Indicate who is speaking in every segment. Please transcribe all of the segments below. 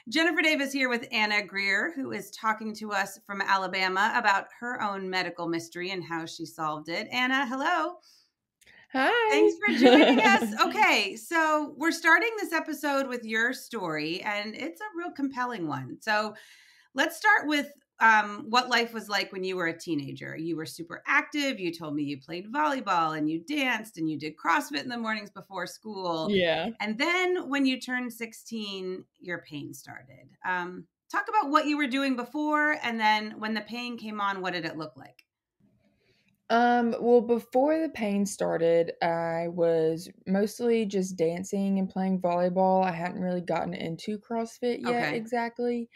Speaker 1: Jennifer Davis here with Anna Greer, who is talking to us from Alabama about her own medical mystery and how she solved it. Anna, hello.
Speaker 2: Hi.
Speaker 1: Thanks for joining us. Okay, so we're starting this episode with your story, and it's a real compelling one. So let's start with what life was like when you were a teenager. You were super active. You told me you played volleyball and you danced and you did CrossFit in the mornings before school.
Speaker 2: Yeah.
Speaker 1: And then when you turned 16, your pain started. Talk about what you were doing before, and then when the pain came on, what did it look like?
Speaker 2: Well, before the pain started, I was mostly just dancing and playing volleyball. I hadn't really gotten into CrossFit yet
Speaker 1: Okay.
Speaker 2: exactly.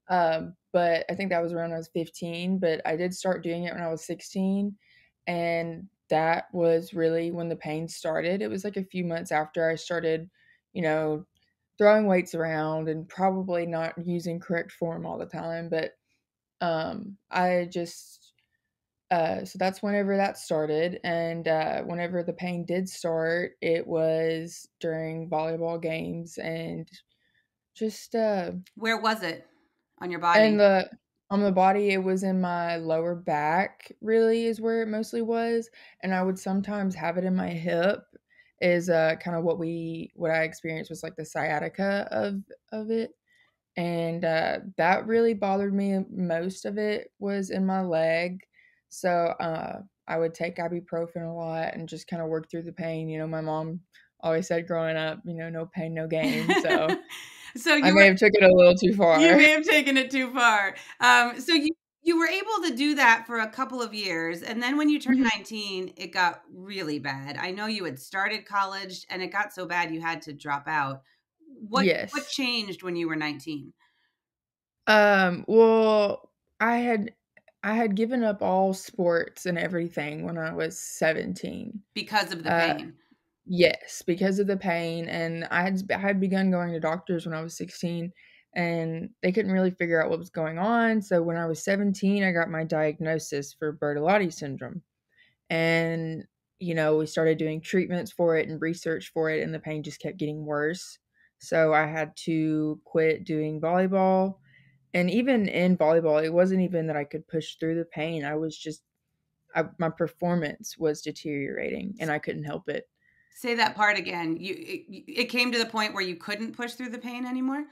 Speaker 2: But I think that was around when I was 15, but I did start doing it when I was 16, and that was really when the pain started. It was like a few months after I started, you know, throwing weights around and probably not using correct form all the time, but I just so that's whenever that started, and whenever the pain did start, it was during volleyball games, and just
Speaker 1: Where was it on your
Speaker 2: and
Speaker 1: body?
Speaker 2: the on the body, it was in my lower back. Really, is where it mostly was, and I would sometimes have it in my hip. Is kind of what I experienced was like the sciatica of it, and that really bothered me. Most of it was in my leg, so I would take ibuprofen a lot and just kind of work through the pain. My mom always said growing up, no pain, no gain. So
Speaker 1: So
Speaker 2: I
Speaker 1: you
Speaker 2: may
Speaker 1: were
Speaker 2: have took it a little too
Speaker 1: You
Speaker 2: far.
Speaker 1: may have taken it too far. So you were able to do that for a couple of years, and then when you turned
Speaker 2: Mhm.
Speaker 1: 19, it got really bad. I know you had started college, and it got so bad you had to drop out. What
Speaker 2: Yes.
Speaker 1: changed when you were 19
Speaker 2: Well, I had given up all sports and everything when I was 17.
Speaker 1: because of the
Speaker 2: Uh,
Speaker 1: pain?
Speaker 2: Yes, because of the pain, and I had begun going to doctors when I was 16, and they couldn't really figure out what was going on, so when I was 17, I got my diagnosis for Bertolotti Syndrome, and, we started doing treatments for it and research for it, and the pain just kept getting worse, so I had to quit doing volleyball, and even in volleyball, it wasn't even that I could push through the pain, I was just my performance was deteriorating, and I couldn't help it.
Speaker 1: Say that part again. It came to the point where you couldn't push through the pain anymore?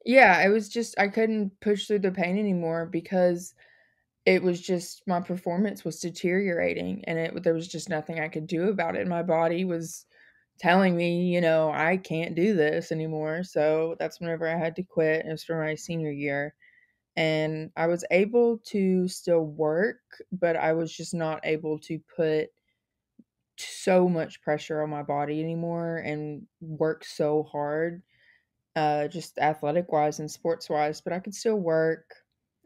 Speaker 2: Yeah, it was just I couldn't push through the pain anymore because it was just my performance was deteriorating, and there was just nothing I could do about it. My body was telling me, I can't do this anymore. So that's whenever I had to quit. It was for my senior year. And I was able to still work, but I was just not able to put so much pressure on my body anymore and work so hard, just athletic wise and sports wise, but I could still work.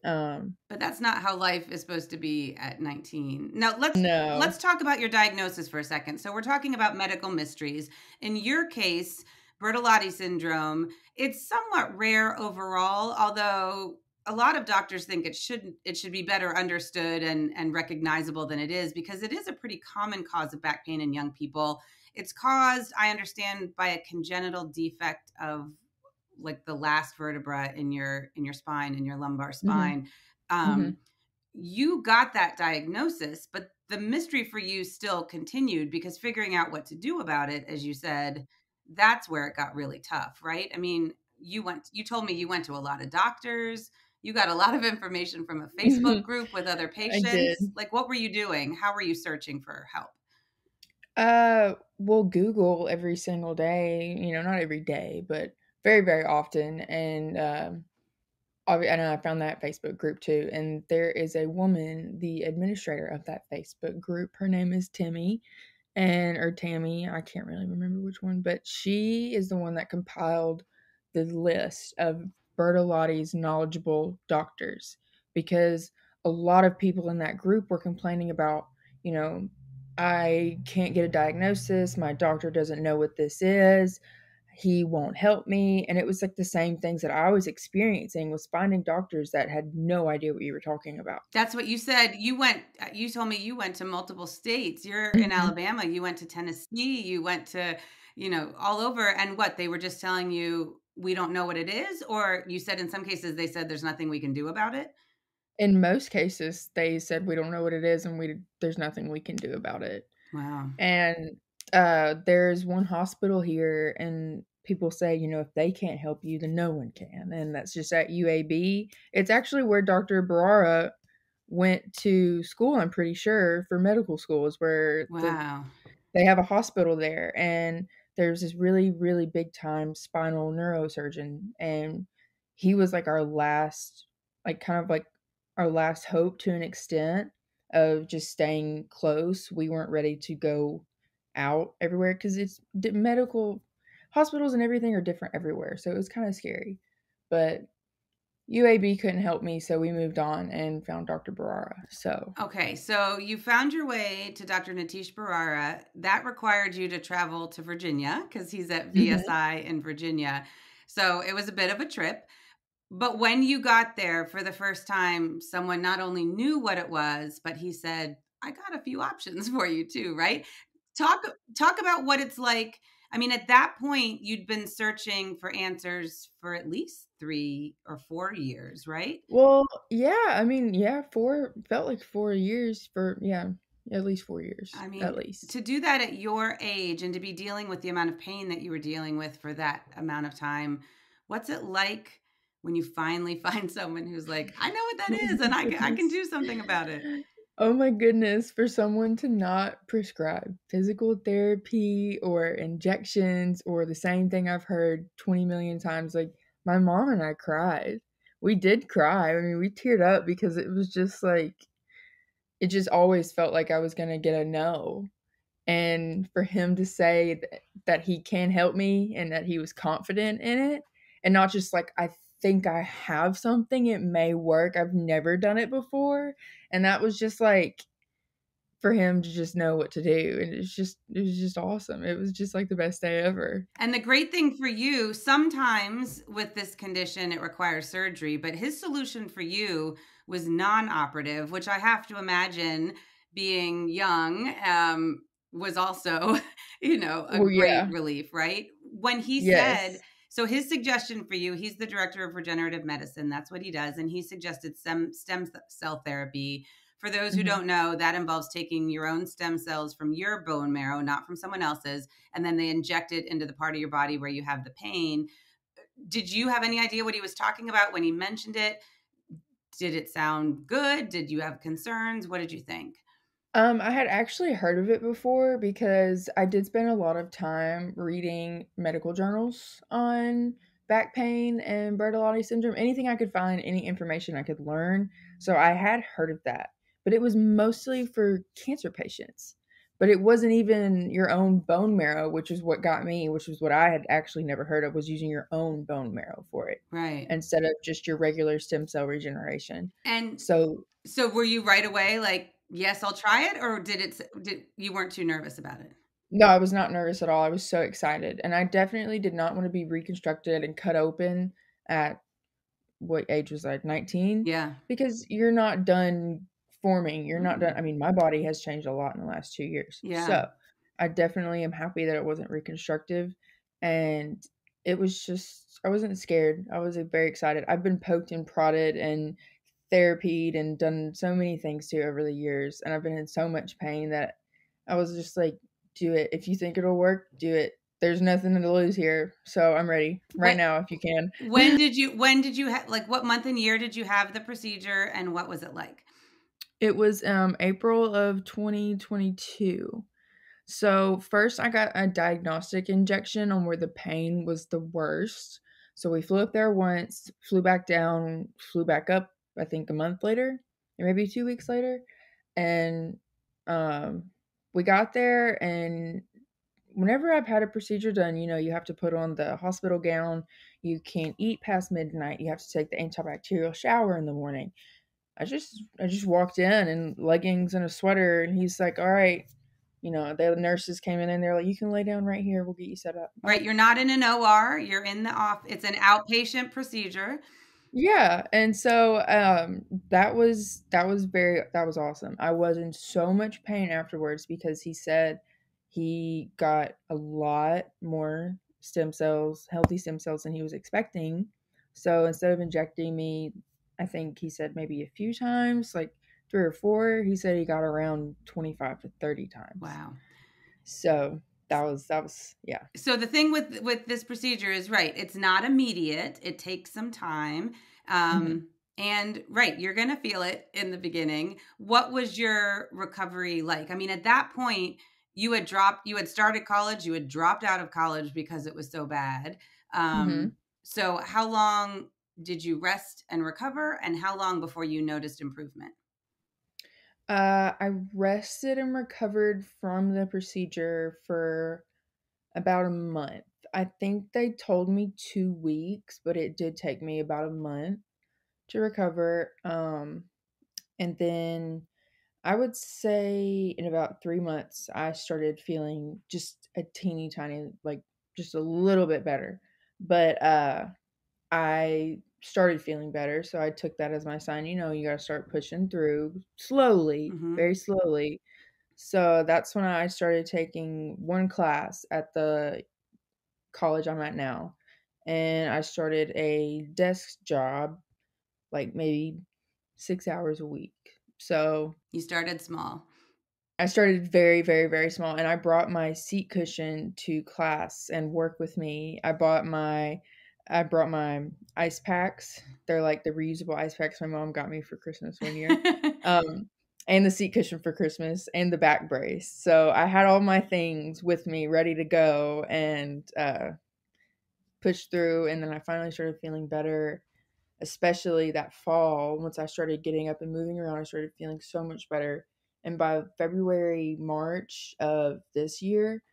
Speaker 1: But that's not how life is supposed to be at 19. Now let's
Speaker 2: No.
Speaker 1: talk about your diagnosis for a second. So we're talking about medical mysteries. In your case, Bertolotti syndrome, it's somewhat rare overall, although a lot of doctors think it should be better understood and recognizable than it is, because it is a pretty common cause of back pain in young people. It's caused, I understand, by a congenital defect of like the last vertebra in your spine, in your lumbar
Speaker 2: Mhm.
Speaker 1: spine.
Speaker 2: Mhm.
Speaker 1: um, you got that diagnosis, but the mystery for you still continued, because figuring out what to do about it, as you said, that's where it got really tough, right? I mean, you told me you went to a lot of doctors, you got a lot of information from a Facebook group with other
Speaker 2: I did.
Speaker 1: patients. Like, what were you doing? How were you searching for help?
Speaker 2: Well, Google every single day, not every day, but very, very often, and, and I found that Facebook group too, and there is a woman, the administrator of that Facebook group, her name is Timmy, or Tammy, I can't really remember which one, but she is the one that compiled the list of Bertolotti's knowledgeable doctors, because a lot of people in that group were complaining about, you know, I can't get a diagnosis, my doctor doesn't know what this is, he won't help me, and it was like the same things that I was experiencing, was finding doctors that had no idea what you were talking about.
Speaker 1: That's what you said. You told me you went to multiple states. You're in
Speaker 2: Mhm.
Speaker 1: Alabama, you went to Tennessee, you went to, all over, and what, they were just telling you we don't know what it is? Or you said in some cases they said there's nothing we can do about it?
Speaker 2: In most cases, they said, "We don't know what it is, and there's nothing we can do about it."
Speaker 1: Wow.
Speaker 2: And, there's one hospital here, and people say, if they can't help you, then no one can, and that's just at UAB. It's actually where Dr. Bharara went to school, I'm pretty sure, for medical school is where
Speaker 1: Wow.
Speaker 2: they have a hospital there, and there's this really, really big time spinal neurosurgeon, and he was like our last, like kind of like our last hope to an extent of just staying close. We weren't ready to go out everywhere because medical hospitals and everything are different everywhere, so it was kind of scary. But UAB couldn't help me, so we moved on and found Dr. Bharara. So
Speaker 1: Okay, so you found your way to Dr. Niteesh Bharara. That required you to travel to Virginia because he's at
Speaker 2: mhm.
Speaker 1: VSI in Virginia. So it was a bit of a trip. But when you got there for the first time, someone not only knew what it was, but he said, "I got a few options for you too," right? Talk talk about what it's like. I mean, at that point, you'd been searching for answers for at least 3 or 4 years, right?
Speaker 2: Well, yeah, I mean, yeah, 4 felt like 4 years for yeah, at least 4 years,
Speaker 1: I
Speaker 2: at
Speaker 1: mean,
Speaker 2: least.
Speaker 1: to do that at your age and to be dealing with the amount of pain that you were dealing with for that amount of time, what's it like when you finally find someone who's like, "I know what that
Speaker 2: Oh
Speaker 1: is
Speaker 2: my
Speaker 1: and I can
Speaker 2: goodness.
Speaker 1: do something about it."
Speaker 2: Oh my goodness, for someone to not prescribe physical therapy or injections or the same thing I've heard 20 million times, like, my mom and I cried. We did cry, I mean, we teared up because it was just like it just always felt like I was gonna get a no. And for him to say that he can help me and that he was confident in it and not just like, I think I have something, it may work, I've never done it before, and that was just like for him to just know what to do, and it was just awesome. It was just like the best day ever.
Speaker 1: And the great thing for you, sometimes with this condition, it requires surgery, but his solution for you was non operative, which I have to imagine being young was also, a
Speaker 2: Well,
Speaker 1: great
Speaker 2: yeah.
Speaker 1: relief, right? When he said,
Speaker 2: Yes.
Speaker 1: so his suggestion for you, he's the director of regenerative medicine. That's what he does. And he suggested stem cell therapy. For those who
Speaker 2: Mhm.
Speaker 1: don't know, that involves taking your own stem cells from your bone marrow, not from someone else's, and then they inject it into the part of your body where you have the pain. Did you have any idea what he was talking about when he mentioned it? Did it sound good? Did you have concerns? What did you think?
Speaker 2: I had actually heard of it before because I did spend a lot of time reading medical journals on back pain and Bertolotti syndrome. Anything I could find, any information I could learn. So I had heard of that, but it was mostly for cancer patients. But it wasn't even your own bone marrow, which is what got me, which was what I had actually never heard of, was using your own bone marrow for it
Speaker 1: Right.
Speaker 2: instead of just your regular stem cell regeneration.
Speaker 1: And
Speaker 2: So
Speaker 1: so were you right away like, yes, I'll try it, or did you weren't too nervous about it?
Speaker 2: no, I was not nervous at all. I was so excited, and I definitely did not wanna be reconstructed and cut open at what age was I, 19?
Speaker 1: Yeah.
Speaker 2: Because you're not done forming, you're not done
Speaker 1: Mm.
Speaker 2: I mean, my body has changed a lot in the last 2 years.
Speaker 1: Yeah.
Speaker 2: So, I definitely am happy that it wasn't reconstructive, and it was just I wasn't scared. I was, very excited. I've been poked and prodded and therapied and done so many things too over the years, and I've been in so much pain that I was just like, "Do it. If you think it'll work, do it. There's nothing to lose here." So, I'm ready right
Speaker 1: What
Speaker 2: now if you can.
Speaker 1: when did you like what month and year did you have the procedure and what was it like?
Speaker 2: It was, April of 2022. So, first I got a diagnostic injection on where the pain was the worst. So, we flew up there once, flew back down, flew back up, I think a month later, or maybe 2 weeks later, and, um, we got there, and whenever I've had a procedure done, you have to put on the hospital gown, you can't eat past midnight, you have to take the antibacterial shower in the morning. I just walked in in leggings and a sweater, and he's like, "All right." The nurses came in and they're like, "You can lay down right here. We'll get you set up."
Speaker 1: Right, you're not in an OR, you're in the off it's an outpatient procedure.
Speaker 2: Yeah, and so that was awesome. I was in so much pain afterwards because he said he got a lot more. stem cells, healthy stem cells than he was expecting. So instead of injecting me, I think he said maybe a few times, like 3 or 4, he said he got around 25 to 30 times.
Speaker 1: Wow.
Speaker 2: So that was yeah.
Speaker 1: So the thing with this procedure is, right, it's not immediate. It takes some time.
Speaker 2: Mhm.
Speaker 1: And right, you're going to feel it in the beginning. What was your recovery like? I mean, at that point, you had started college, you had dropped out of college because it was so bad.
Speaker 2: Mhm.
Speaker 1: So how long did you rest and recover, and how long before you noticed improvement?
Speaker 2: I rested and recovered from the procedure for about a month. I think they told me 2 weeks, but it did take me about a month to recover. And then I would say in about 3 months, I started feeling just a teeny tiny, like just a little bit better. But I started feeling better, so I took that as my sign, you gotta start pushing through slowly,
Speaker 1: Hmm.
Speaker 2: very slowly. So that's when I started taking one class at the college I'm at now, and I started a desk job, like maybe 6 hours a week. So
Speaker 1: You started small.
Speaker 2: I started very, very, very small, and I brought my seat cushion to class and work with me. I brought my ice packs. They're like the reusable ice packs my mom got me for Christmas one year. Um, and the seat cushion for Christmas and the back brace. So I had all my things with me ready to go and push through, and then I finally started feeling better, especially that fall. Once I started getting up and moving around, I started feeling so much better. And by February, March of this year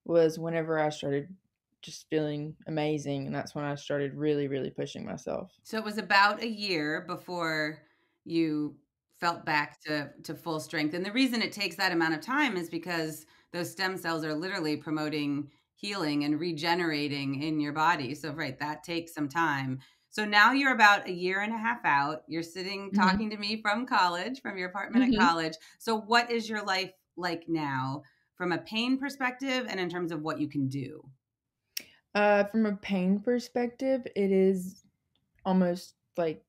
Speaker 2: was whenever I started just feeling amazing. And that's when I started really, really pushing myself.
Speaker 1: So it was about a year before you felt back to full strength. And the reason it takes that amount of time is because those stem cells are literally promoting healing and regenerating in your body. So, right, that takes some time. So now you're about a year and a half out. You're sitting
Speaker 2: Hmm.
Speaker 1: talking to me from college, from your apartment at
Speaker 2: Hmm.
Speaker 1: college. So, what is your life like now from a pain perspective and in terms of what you can do?
Speaker 2: From a pain perspective, it is almost like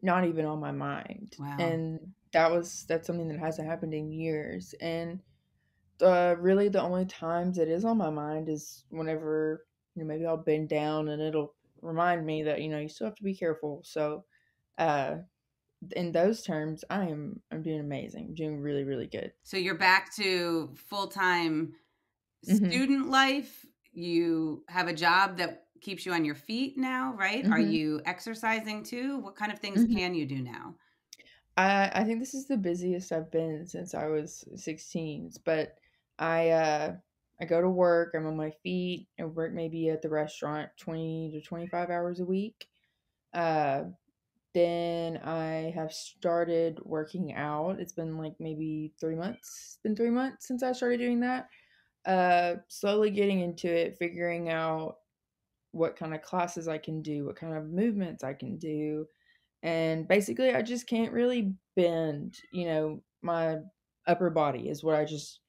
Speaker 2: not even on my mind.
Speaker 1: Wow.
Speaker 2: And that's something that hasn't happened in years. And really the only times it is on my mind is whenever, maybe I'll bend down and it'll remind me that, you still have to be careful. So, uh, in those terms, I'm doing amazing. I'm doing really, really good.
Speaker 1: So you're back to full-time
Speaker 2: Mhm.
Speaker 1: student life. You have a job that keeps you on your feet now, right? Are
Speaker 2: Mhm.
Speaker 1: you exercising too? What kind of things
Speaker 2: Mhm.
Speaker 1: can you do now?
Speaker 2: I think this is the busiest I've been since I was 16, but I uh I go to work, I'm on my feet, I work maybe at the restaurant 20 to 25 hours a week. Uh Then I have started working out. It's been like maybe 3 months. It's been 3 months since I started doing that. Slowly getting into it, figuring out what kind of classes I can do, what kind of movements I can do. And basically I just can't really bend, my upper body is what I just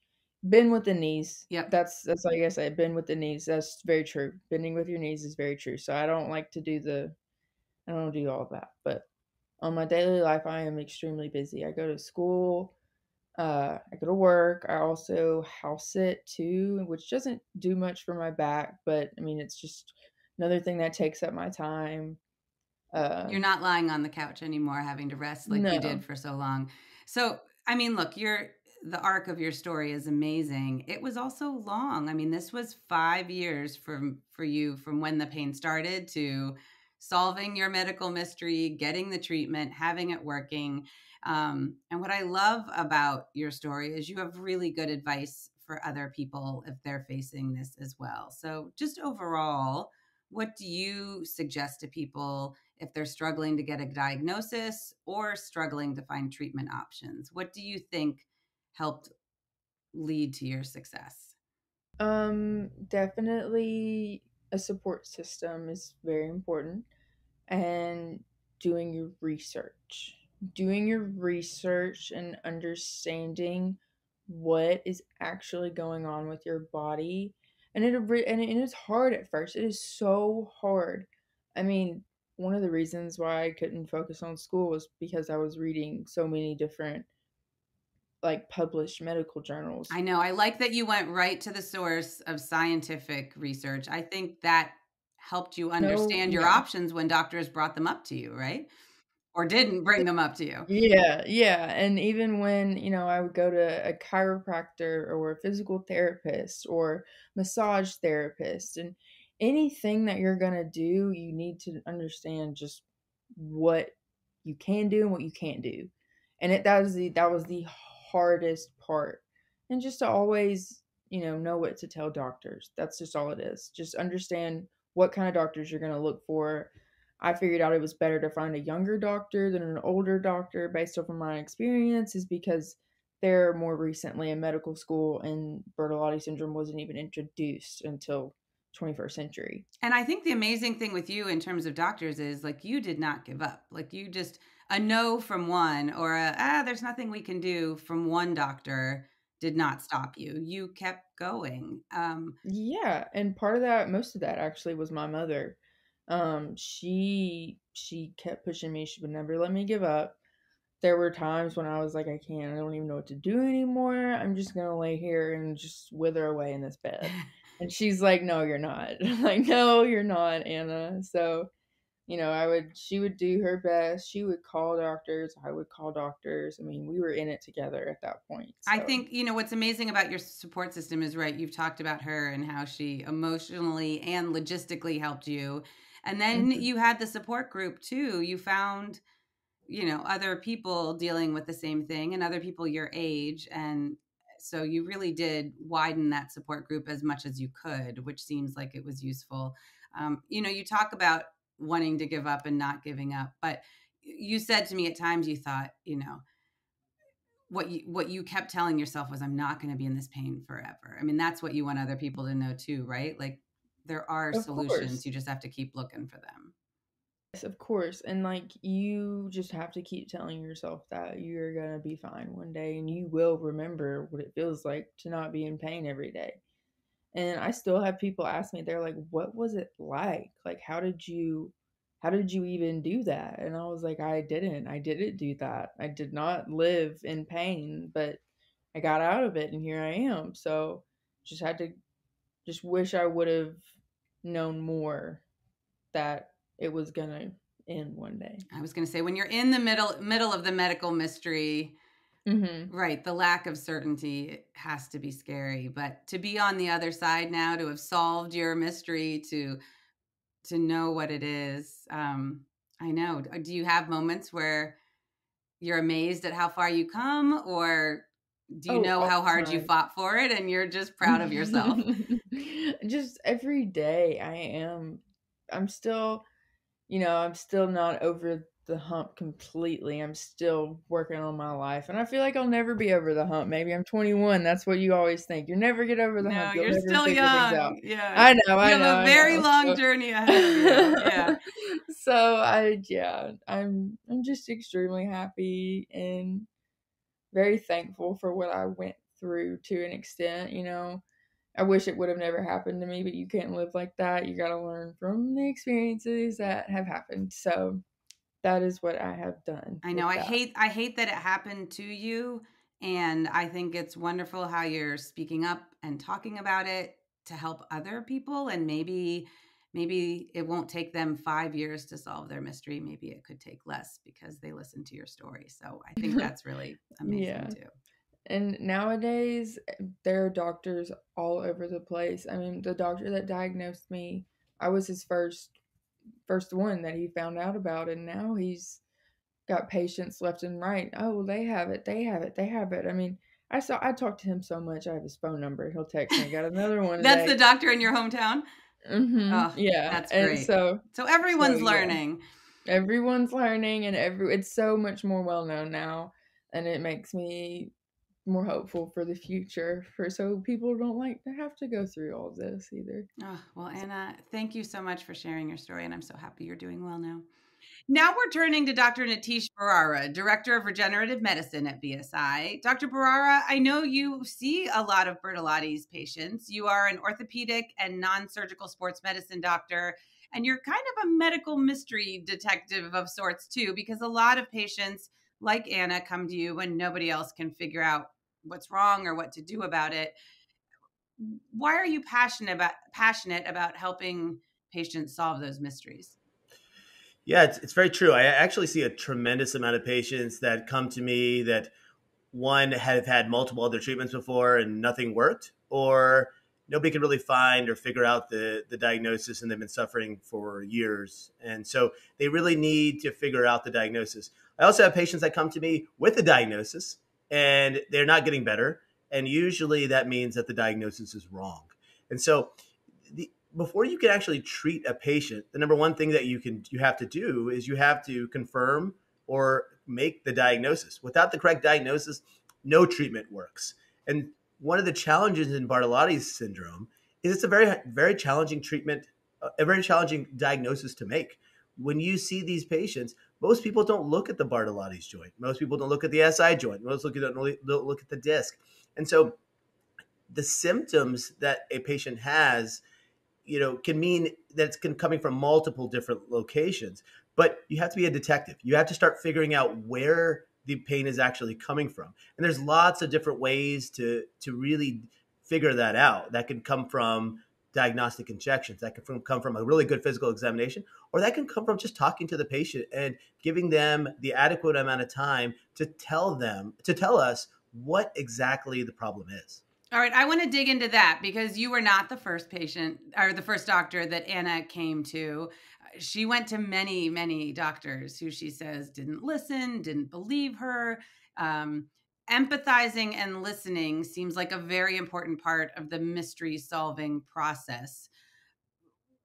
Speaker 2: bend with the knees.
Speaker 1: Yep.
Speaker 2: That's like I said, bend with the knees. That's very true. Bending with your knees is very true. So I don't do all of that. But on my daily life, I am extremely busy. I go to school, I go to work. I also house sit too, which doesn't do much for my back, but I mean, it's just another thing that takes up my time.
Speaker 1: You're
Speaker 2: Um,
Speaker 1: not lying on the couch anymore having to rest like you did
Speaker 2: no.
Speaker 1: for so long. So, I mean, look, the arc of your story is amazing. It was also long. I mean, this was 5 years for you from when the pain started to solving your medical mystery, getting the treatment, having it working. And what I love about your story is you have really good advice for other people if they're facing this as well. So, just overall, what do you suggest to people if they're struggling to get a diagnosis or struggling to find treatment options? What do you think helped lead to your success?
Speaker 2: Definitely a support system is very important, and doing your research. Doing your research and understanding what is actually going on with your body And and it's hard at first. It is so hard. I mean, one of the reasons why I couldn't focus on school was because I was reading so many different like published medical journals.
Speaker 1: I know. I like that you went right to the source of scientific research. I think that helped you
Speaker 2: No,
Speaker 1: understand your
Speaker 2: yeah.
Speaker 1: options when doctors brought them up to you, right? Or didn't bring them up to you.
Speaker 2: Yeah, yeah, and even when, I would go to a chiropractor or a physical therapist or massage therapist, and anything that you're gonna do, you need to understand just what you can do and what you can't do. And that was the hardest part. And just to always, know what to tell doctors. That's just all it is. Just understand what kind of doctors you're gonna look for. I figured out it was better to find a younger doctor than an older doctor based off of my experience, is because they're more recently in medical school and Bertolotti syndrome wasn't even introduced until 21st century.
Speaker 1: And I think the amazing thing with you in terms of doctors is like you did not give up. Like you just a no from one or there's nothing we can do from one doctor did not stop you. You kept going.
Speaker 2: Yeah, and most of that actually was my mother. She kept pushing me. She would never let me give up. There were times when I was like, I don't even know what to do anymore. I'm just gonna lay here and just wither away in this bed. And she's like, no, you're not. I'm like, no, you're not, Anna. So, she would do her best. She would call doctors. I would call doctors. I mean, we were in it together at that point.
Speaker 1: I
Speaker 2: So,
Speaker 1: think, what's amazing about your support system is right. You've talked about her and how she emotionally and logistically helped you. And then
Speaker 2: mhm.
Speaker 1: you had the support group too. You found, other people dealing with the same thing and other people your age. And so you really did widen that support group as much as you could, which seems like it was useful. You talk about wanting to give up and not giving up, but you said to me at times you thought, what you kept telling yourself was, I'm not going to be in this pain forever. I mean, that's what you want other people to know too, right? Like there are
Speaker 2: Of
Speaker 1: solutions.
Speaker 2: course.
Speaker 1: You just have to keep looking for them.
Speaker 2: Yes, of course. And like you just have to keep telling yourself that you're gonna be fine one day and you will remember what it feels like to not be in pain every day. And I still have people ask me, they're like, what was it like? Like how did you even do that? And I was like, I didn't do that. I did not live in pain, but I got out of it and here I am. So just had to just wish I would have known more that it was gonna end one day.
Speaker 1: I was going to say, when you're in the middle of the medical mystery,
Speaker 2: Mhm.
Speaker 1: right, the lack of certainty has to be scary. But to be on the other side now, to have solved your mystery, to know what it is, I know. Do you have moments where you're amazed at how far you come, or do you
Speaker 2: Oh,
Speaker 1: know
Speaker 2: all
Speaker 1: how
Speaker 2: the
Speaker 1: hard you
Speaker 2: time.
Speaker 1: fought for it and you're just proud of yourself?
Speaker 2: Just every day I'm still, I'm still not over the hump completely. I'm still working on my life, and I feel like I'll never be over the hump. Maybe I'm 21. That's what you always think. You never get over the
Speaker 1: No,
Speaker 2: hump. You'll
Speaker 1: you're
Speaker 2: never
Speaker 1: still
Speaker 2: figure things out.
Speaker 1: young. Yeah.
Speaker 2: I know,
Speaker 1: You
Speaker 2: I know,
Speaker 1: have a
Speaker 2: I
Speaker 1: very
Speaker 2: know.
Speaker 1: long
Speaker 2: So
Speaker 1: journey ahead of you. Yeah.
Speaker 2: so yeah, I'm just extremely happy and very thankful for what I went through to an extent. I wish it would have never happened to me, but you can't live like that. You got to learn from the experiences that have happened. So that is what I have done
Speaker 1: I know.
Speaker 2: with
Speaker 1: I
Speaker 2: that.
Speaker 1: hate I hate that it happened to you, and I think it's wonderful how you're speaking up and talking about it to help other people, and maybe it won't take them 5 years to solve their mystery. Maybe it could take less because they listen to your story. So I think that's really amazing
Speaker 2: Yeah.
Speaker 1: too.
Speaker 2: And nowadays, there are doctors all over the place. I mean, the doctor that diagnosed me, I was his first one that he found out about, and now he's got patients left and right. Oh, well, they have it. They have it. They have it. I mean, I talked to him so much. I have his phone number. He'll text me. Got another one
Speaker 1: That's the
Speaker 2: today.
Speaker 1: doctor in your hometown? Oh,
Speaker 2: Yeah.
Speaker 1: that's
Speaker 2: And
Speaker 1: great. So
Speaker 2: so
Speaker 1: everyone's
Speaker 2: yeah,
Speaker 1: learning.
Speaker 2: everyone's learning, and it's so much more well known now, and it makes me more hopeful for the future, for so people don't like to have to go through all this either.
Speaker 1: Oh, well,
Speaker 2: So,
Speaker 1: Anna, thank you so much for sharing your story, and I'm so happy you're doing well now. Now we're turning to Dr. Niteesh Bharara, Director of Regenerative Medicine at BSI. Dr. Bharara, I know you see a lot of Bertolotti's patients. You are an orthopedic and non-surgical sports medicine doctor, and you're kind of a medical mystery detective of sorts too, because a lot of patients like Anna come to you when nobody else can figure out what's wrong or what to do about it. Why are you passionate about helping patients solve those mysteries?
Speaker 3: Yeah, it's very true. I actually see a tremendous amount of patients that come to me that one have had multiple other treatments before and nothing worked, or nobody can really find or figure out the diagnosis and they've been suffering for years. And so they really need to figure out the diagnosis. I also have patients that come to me with a diagnosis and they're not getting better. And usually that means that the diagnosis is wrong. And so before you can actually treat a patient, the number one thing that you have to do is you have to confirm or make the diagnosis. Without the correct diagnosis, no treatment works. And one of the challenges in Bertolotti syndrome is it's a very challenging treatment, a very challenging diagnosis to make. When you see these patients, most people don't look at the Bartolotti's joint. Most people don't look at the SI joint. Most don't look at the disc. And so the symptoms that a patient has, can mean that it's coming from multiple different locations. But you have to be a detective. You have to start figuring out where the pain is actually coming from. And there's lots of different ways to really figure that out. That can come from diagnostic injections. That can come from a really good physical examination, or that can come from just talking to the patient and giving them the adequate amount of time to tell us what exactly the problem is.
Speaker 1: All right, I want to dig into that because you were not the first patient or the first doctor that Anna came to. She went to many, many doctors who she says didn't listen, didn't believe her. Um, Empathizing and listening seems like a very important part of the mystery solving process.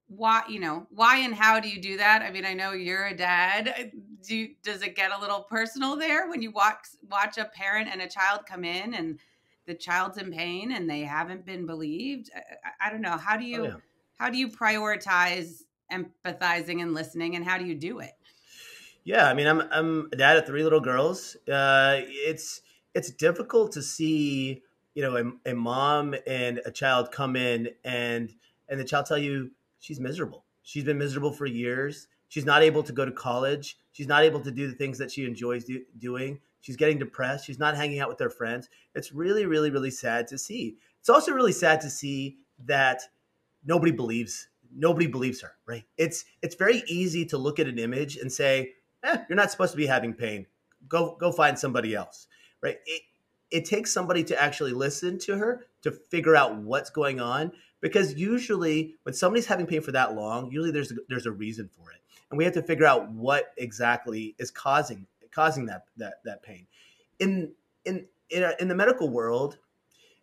Speaker 1: Why and how do you do that? I mean, I know you're a dad. Does it get a little personal there when you watch a parent and a child come in and the child's in pain and they haven't been believed? I don't know.
Speaker 3: Oh yeah.
Speaker 1: How do you prioritize empathizing and listening, and how do you do it?
Speaker 3: Yeah, I mean, I'm a dad of three little girls. It's difficult to see, a mom and a child come in and the child tell you she's miserable. She's been miserable for years. She's not able to go to college. She's not able to do the things that she enjoys doing. She's getting depressed. She's not hanging out with her friends. It's really, really, really sad to see. It's also really sad to see that nobody believes her, right? It's very easy to look at an image and say, you're not supposed to be having pain. Go find somebody else, right? It takes somebody to actually listen to her to figure out what's going on, because usually when somebody's having pain for that long, usually there's a reason for it, and we have to figure out what exactly is causing that pain. In in the medical world,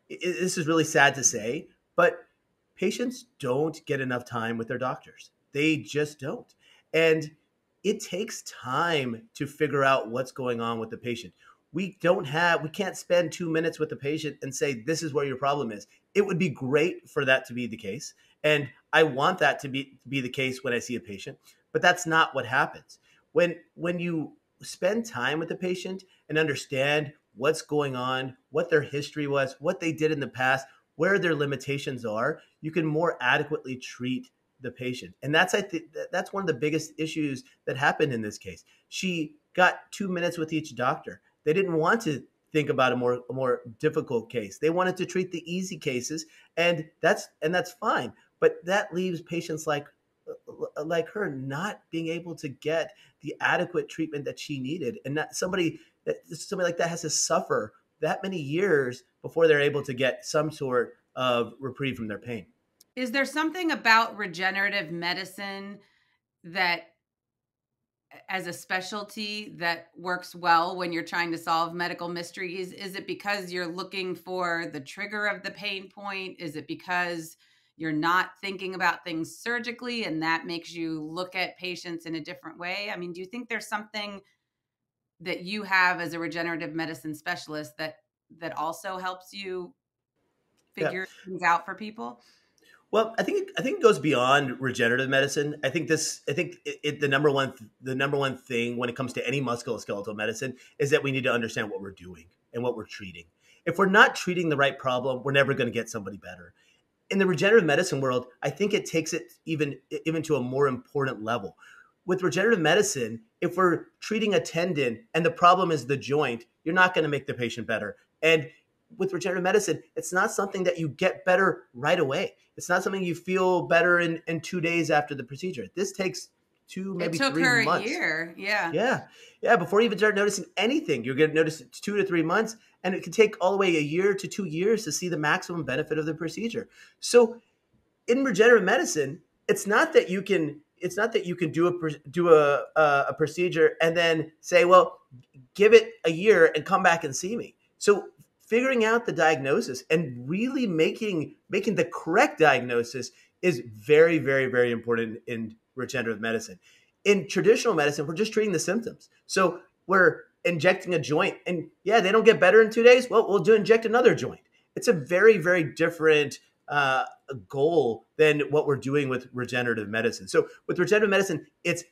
Speaker 3: this is really sad to say, but patients don't get enough time with their doctors. They just don't. And it takes time to figure out what's going on with the patient. We can't spend 2 minutes with the patient and say, this is where your problem is. It would be great for that to be the case. And I want that to be the case when I see a patient, but that's not what happens. When you spend time with the patient and understand what's going on, what their history was, what they did in the past, where their limitations are, you can more adequately treat the patient. And I think that's one of the biggest issues that happened in this case. She got 2 minutes with each doctor. They didn't want to think about a more difficult case. They wanted to treat the easy cases, and that's fine. But that leaves patients like her not being able to get the adequate treatment that she needed, and not somebody like that has to suffer that many years before they're able to get some sort of reprieve from their pain.
Speaker 1: Is there something about regenerative medicine that as a specialty that works well when you're trying to solve medical mysteries? Is it because you're looking for the trigger of the pain point? Is it because you're not thinking about things surgically and that makes you look at patients in a different way? I mean, do you think there's something that you have as a regenerative medicine specialist that also helps you
Speaker 3: Yeah.
Speaker 1: figure things out for people?
Speaker 3: Well, I think it goes beyond regenerative medicine. I think the number one thing when it comes to any musculoskeletal medicine is that we need to understand what we're doing and what we're treating. If we're not treating the right problem, we're never going to get somebody better. In the regenerative medicine world, I think it takes it even to a more important level. With regenerative medicine, if we're treating a tendon and the problem is the joint, you're not going to make the patient better. And with regenerative medicine, it's not something that you get better right away. It's not something you feel better in 2 days after the procedure. This takes two,
Speaker 1: It
Speaker 3: maybe
Speaker 1: took
Speaker 3: three
Speaker 1: her a
Speaker 3: months.
Speaker 1: year. Yeah.
Speaker 3: Yeah. Yeah. Before you even start noticing anything, you're going to notice it's 2 to 3 months. And it can take all the way a year to 2 years to see the maximum benefit of the procedure. So in regenerative medicine, it's not that you can do a procedure and then say, well, give it a year and come back and see me. So figuring out the diagnosis and really making the correct diagnosis is very, very, very important in regenerative medicine. In traditional medicine, we're just treating the symptoms. So we're injecting a joint, and yeah, they don't get better in 2 days. Well, we'll inject another joint. It's a very, very different goal than what we're doing with regenerative medicine. So with regenerative medicine, it's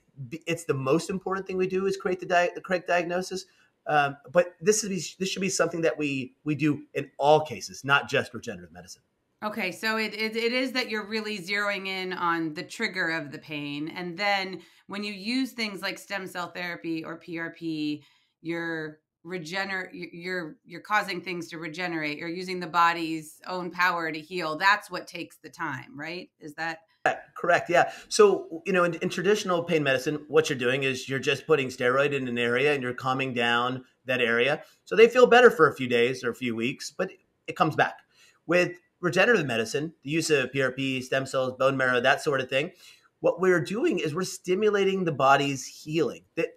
Speaker 3: the most important thing we do is create the correct diagnosis. But this should be something that we do in all cases, not just regenerative medicine.
Speaker 1: Okay, so it is that you're really zeroing in on the trigger of the pain. And then when you use things like stem cell therapy or PRP, you're you're causing things to regenerate. You're using the body's own power to heal. That's what takes the time, right? Is that
Speaker 3: Correct. Yeah. So, in traditional pain medicine, what you're doing is you're just putting steroid in an area and you're calming down that area. So they feel better for a few days or a few weeks, but it comes back. With regenerative medicine, the use of PRP, stem cells, bone marrow, that sort of thing, what we're doing is we're stimulating the body's healing. That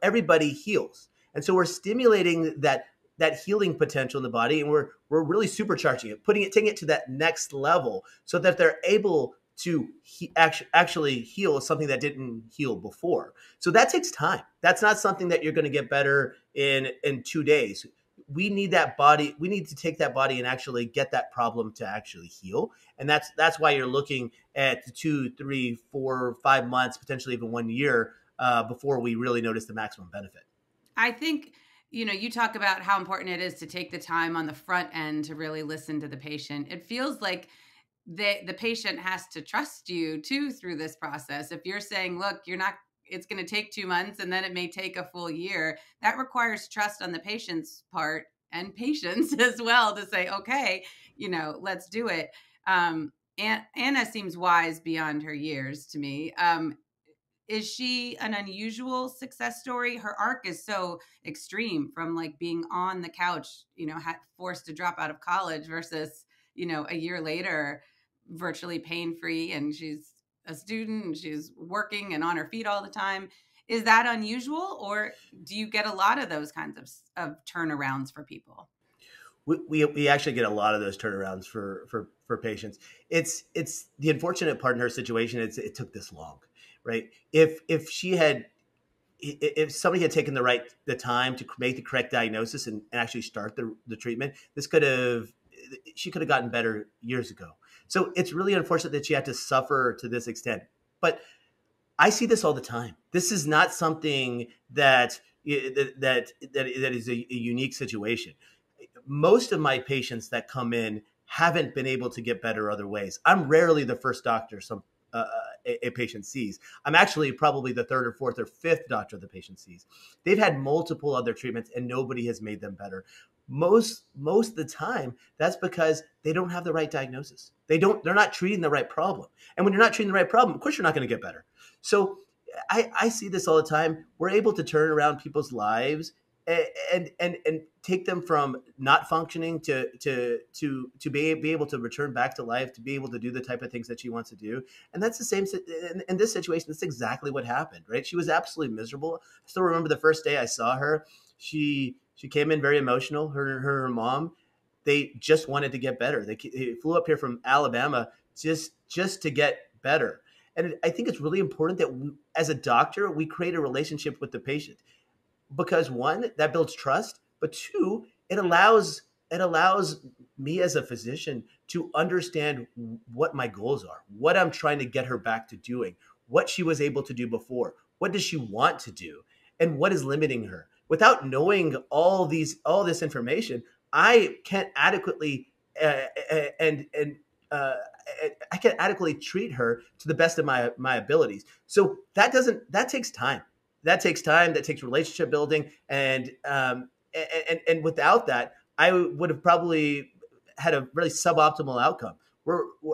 Speaker 3: everybody heals. And so we're stimulating that healing potential in the body, and we're really supercharging it, taking it to that next level so that they're able to actually heal something that didn't heal before. So that takes time. That's not something that you're going to get better in 2 days. We need that body. We need to take that body and actually get that problem to actually heal. And that's why you're looking at 2, 3, 4, 5 months, potentially even 1 year before we really notice the maximum benefit.
Speaker 1: I think, you talk about how important it is to take the time on the front end to really listen to the patient. It feels like the patient has to trust you too through this process. If you're saying, look, it's going to take 2 months and then it may take a full year, that requires trust on the patient's part and patience as well to say, okay, let's do it. Anna seems wise beyond her years to me. Is she an unusual success story? Her arc is so extreme, from like being on the couch, forced to drop out of college versus, a year later, virtually pain-free, and she's a student and she's working and on her feet all the time. Is that unusual, or do you get a lot of those kinds of turnarounds for people?
Speaker 3: We actually get a lot of those turnarounds for patients. It's the unfortunate part in her situation. It took this long, right? If somebody had taken the time to make the correct diagnosis and actually start the treatment, she could have gotten better years ago. So it's really unfortunate that she had to suffer to this extent. But I see this all the time. This is not something that is a unique situation. Most of my patients that come in haven't been able to get better other ways. I'm rarely the first doctor a patient sees. I'm actually probably the third or fourth or fifth doctor the patient sees. They've had multiple other treatments and nobody has made them better. Most of the time, that's because they don't have the right diagnosis. They're not treating the right problem. And when you're not treating the right problem, of course you're not going to get better. So I see this all the time. We're able to turn around people's lives and take them from not functioning to be able to return back to life, to be able to do the type of things that she wants to do. And that's the same in this situation. That's exactly what happened, right? She was absolutely miserable. I still remember the first day I saw her. She came in very emotional. Her and her mom, they just wanted to get better. They flew up here from Alabama just to get better. And I think it's really important that as a doctor, we create a relationship with the patient. Because one, that builds trust, but two, it allows it allows me as a physician to understand what my goals are, what I'm trying to get her back to doing, what she was able to do before, what does she want to do, and what is limiting her. Without knowing all this information, I can't adequately and I can adequately treat her to the best of my abilities. So that takes time. That takes time. That takes relationship building, and without that, I would have probably had a really suboptimal outcome.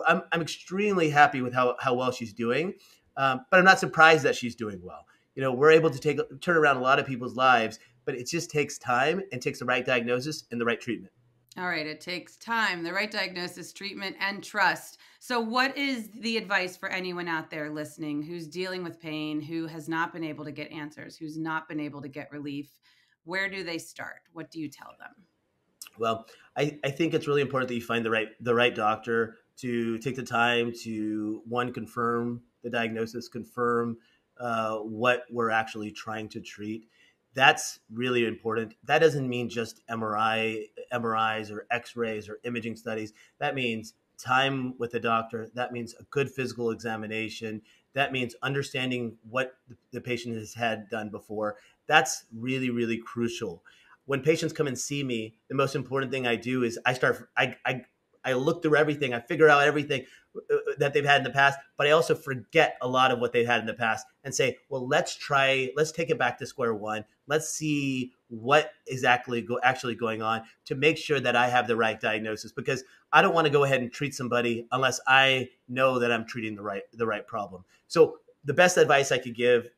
Speaker 3: I'm extremely happy with how well she's doing, but I'm not surprised that she's doing well. We're able to turn around a lot of people's lives, but it just takes time and takes the right diagnosis and the right treatment.
Speaker 1: All right. It takes time, the right diagnosis, treatment, and trust. So what is the advice for anyone out there listening who's dealing with pain, who has not been able to get answers, who's not been able to get relief? Where do they start? What do you tell them?
Speaker 3: Well, I think it's really important that you find the right doctor to take the time to, one, confirm the diagnosis, confirm what we're actually trying to treat. That's really important. That doesn't mean just MRIs or X-rays or imaging studies. That means time with the doctor. That means a good physical examination. That means understanding what the patient has had done before. That's really, really crucial. When patients come and see me, the most important thing I do is I look through everything. I figure out everything that they've had in the past, but I also forget a lot of what they've had in the past and say, well, let's take it back to square one. Let's see what is actually going on to make sure that I have the right diagnosis, because I don't want to go ahead and treat somebody unless I know that I'm treating the right problem. So the best advice I could give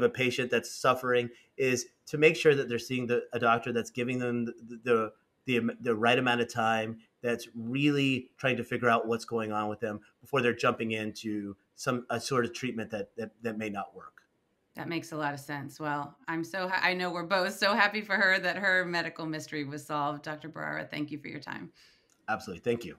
Speaker 3: a patient that's suffering is to make sure that they're seeing a doctor that's giving them the right amount of time, that's really trying to figure out what's going on with them before they're jumping into a sort of treatment that may not work.
Speaker 1: That makes a lot of sense. Well, I know we're both so happy for her that her medical mystery was solved. Dr. Bharara, thank you for your time.
Speaker 3: Absolutely. Thank you.